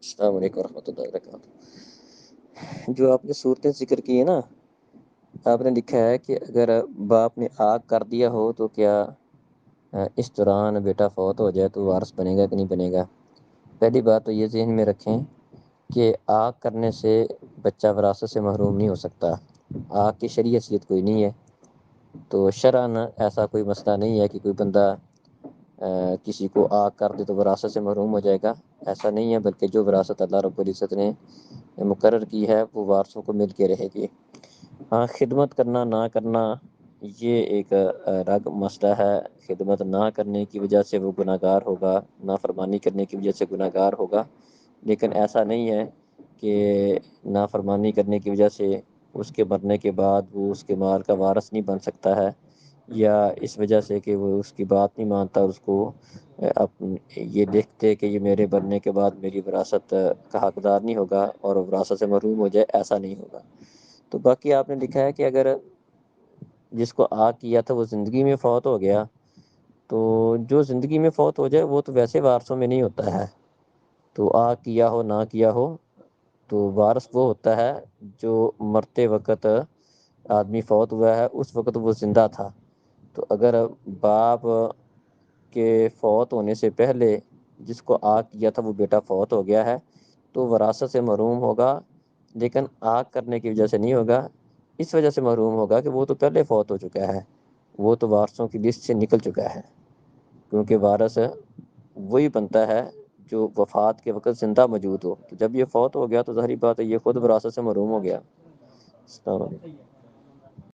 السلام علیکم ورحمۃ اللہ وبرکاتہ۔ جو آپ نے صورتیں ذکر کی ہیں نا، آپ نے لکھا ہے کہ اگر باپ نے آگ کر دیا ہو تو کیا اس دوران بیٹا فوت ہو جائے تو وارث بنے گا کہ نہیں بنے گا؟ پہلی بات تو یہ ذہن میں رکھیں کہ آگ کرنے سے بچہ وراثت سے محروم نہیں ہو سکتا۔ آگ کی شرعی حیثیت کوئی نہیں ہے، تو شرعاً ایسا کوئی مسئلہ نہیں ہے کہ کوئی بندہ کسی کو آگ کر دے تو وراثت سے محروم ہو جائے گا، ایسا نہیں ہے، بلکہ جو وراثت اللہ رب العزت نے مقرر کی ہے وہ وارثوں کو مل کے رہے گی۔ ہاں، خدمت کرنا نہ کرنا یہ ایک الگ مسئلہ ہے۔ خدمت نہ کرنے کی وجہ سے وہ گناہ گار ہوگا، نافرمانی کرنے کی وجہ سے گناہ گار ہوگا، لیکن ایسا نہیں ہے کہ نافرمانی کرنے کی وجہ سے اس کے مرنے کے بعد وہ اس کے مال کا وارث نہیں بن سکتا ہے، یا اس وجہ سے کہ وہ اس کی بات نہیں مانتا، اس کو یہ دیکھتے کہ یہ میرے بننے کے بعد میری وراثت کا حقدار نہیں ہوگا اور وراثت سے محروم ہو جائے، ایسا نہیں ہوگا۔ تو باقی آپ نے لکھا ہے کہ اگر جس کو آگ کیا تھا وہ زندگی میں فوت ہو گیا، تو جو زندگی میں فوت ہو جائے وہ تو ویسے وارثوں میں نہیں ہوتا ہے، تو آگ کیا ہو نہ کیا ہو، تو وارث وہ ہوتا ہے جو مرتے وقت آدمی فوت ہوا ہے اس وقت وہ زندہ تھا۔ تو اگر باپ کے فوت ہونے سے پہلے جس کو آگ کیا تھا وہ بیٹا فوت ہو گیا ہے تو وراثت سے محروم ہوگا، لیکن آگ کرنے کی وجہ سے نہیں ہوگا، اس وجہ سے محروم ہوگا کہ وہ تو پہلے فوت ہو چکا ہے، وہ تو وارثوں کی لسٹ سے نکل چکا ہے، کیونکہ وارث وہی بنتا ہے جو وفات کے وقت زندہ موجود ہو۔ تو جب یہ فوت ہو گیا تو ظاہری بات ہے یہ خود وراثت سے محروم ہو گیا۔ السلام علیکم۔